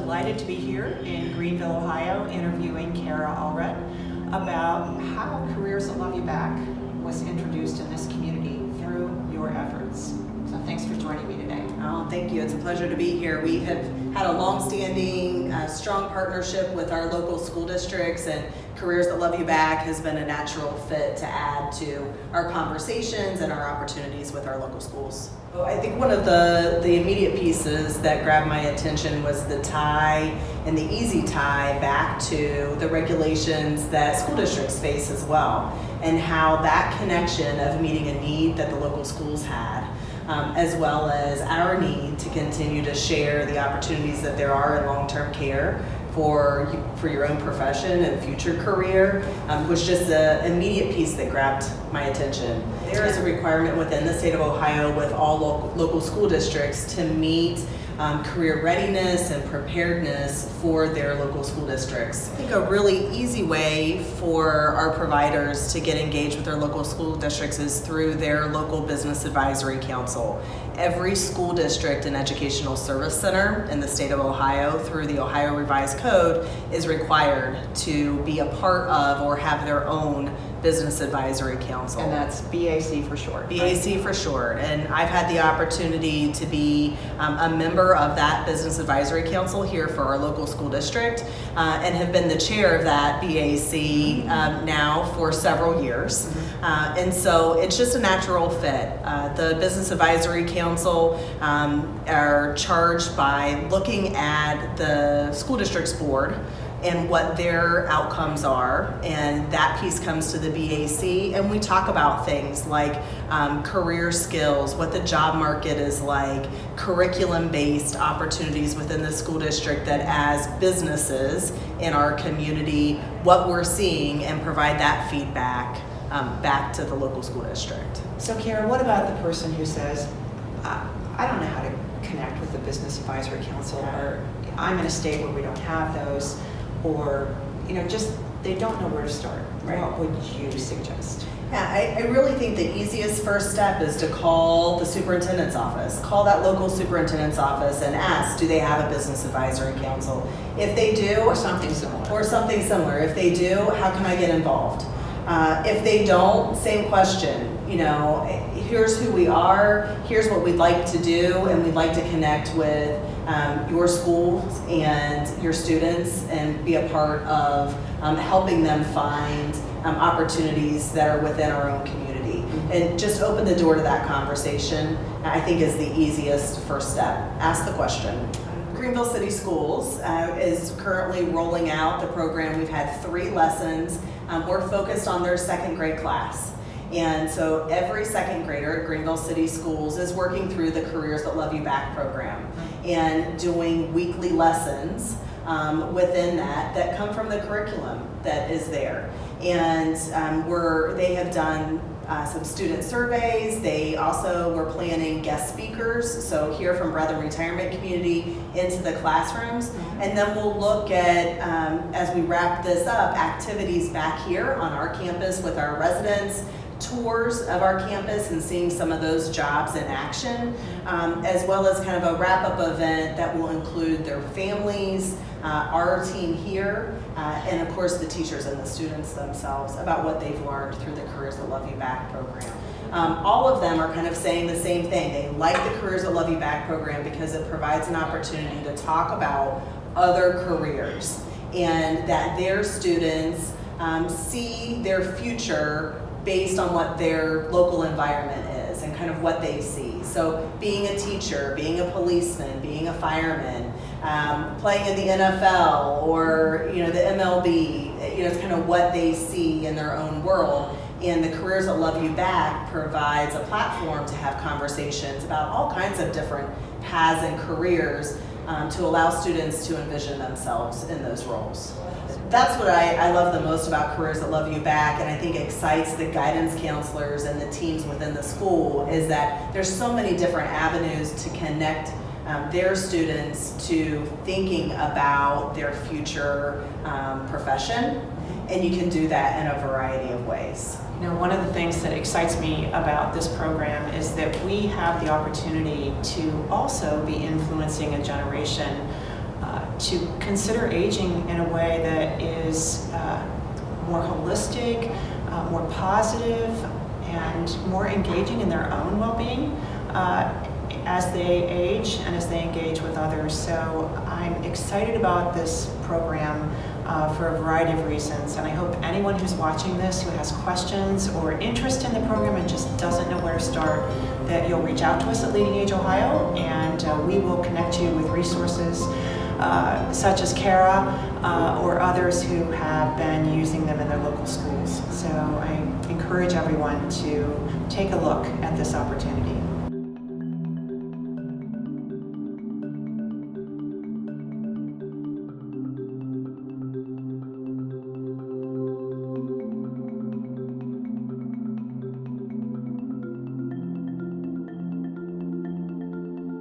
delighted to be here in Greenville, Ohio, interviewing Kara Allread about how Careers That Love You Back was introduced in this community through your efforts. So thanks for joining me today. Oh, thank you. It's a pleasure to be here. We have had a long-standing, strong partnership with our local school districts, and Careers That Love You Back has been a natural fit to add to our conversations and our opportunities with our local schools. So I think one of the immediate pieces that grabbed my attention was the tie and the easy tie back to the regulations that school districts face as well, and how that connection of meeting a need that the local schools had, as well as our need to continue to share the opportunities that there are in long-term care for your own profession and future career, was just the immediate piece that grabbed my attention. There is a requirement within the state of Ohio with all local school districts to meet career readiness and preparedness for their local school districts. I think a really easy way for our providers to get engaged with their local school districts is through their local business advisory council. Every school district and educational service center in the state of Ohio, through the Ohio Revised Code, is required to be a part of or have their own business advisory council. And that's BAC for short. BAC for short. And I've had the opportunity to be a member of that business advisory council here for our local school district, and have been the chair of that BAC now for several years. And so it's just a natural fit. The business advisory council are charged by looking at the school district's board and what their outcomes are, and that piece comes to the BAC, and we talk about things like career skills, what the job market is like, curriculum-based opportunities within the school district that as businesses in our community, what we're seeing, and provide that feedback back to the local school district. So Kara, what about the person who says, I don't know how to connect with the business advisory council, or I'm in a state where we don't have those, or just they don't know where to start. Right. What would you suggest? Yeah, I really think the easiest first step is to call the superintendent's office. Call that local superintendent's office and ask, do they have a business advisory council? If they do, or something similar. If they do, how can I get involved? If they don't, same question. Here's who we are, here's what we'd like to do, and we'd like to connect with your schools and your students and be a part of helping them find opportunities that are within our own community. And just open the door to that conversation, I think, is the easiest first step. Ask the question. Greenville City Schools is currently rolling out the program. We've had 3 lessons. We're focused on their second grade class. And so every second grader at Greenville City Schools is working through the Careers That Love You Back program and doing weekly lessons within that come from the curriculum that is there. And they have done some student surveys. They also were planning guest speakers, so hear from Brethren Retirement Community into the classrooms. And then we'll look at, as we wrap this up, activities back here on our campus with our residents, tours of our campus and seeing some of those jobs in action, as well as kind of a wrap-up event that will include their families, our team here, and of course the teachers and the students themselves about what they've learned through the Careers That Love You Back program. All of them are kind of saying the same thing. They like the Careers That Love You Back program because it provides an opportunity to talk about other careers, and that their students see their future based on what their local environment is and kind of what they see. So being a teacher, being a policeman, being a fireman, playing in the NFL or the MLB, it's kind of what they see in their own world. And the Careers That Love You Back provides a platform to have conversations about all kinds of different paths and careers to allow students to envision themselves in those roles. That's what I love the most about Careers That Love You Back, and I think excites the guidance counselors and the teams within the school, is that there's so many different avenues to connect their students to thinking about their future profession, and you can do that in a variety of ways. One of the things that excites me about this program is that we have the opportunity to also be influencing a generation to consider aging in a way that is more holistic, more positive, and more engaging in their own well-being as they age and as they engage with others. So I'm excited about this program for a variety of reasons, and I hope anyone who's watching this who has questions or interest in the program and just doesn't know where to start, that you'll reach out to us at Leading Age Ohio, and we will connect you with resources such as Kara or others who have been using them in their local schools. So I encourage everyone to take a look at this opportunity.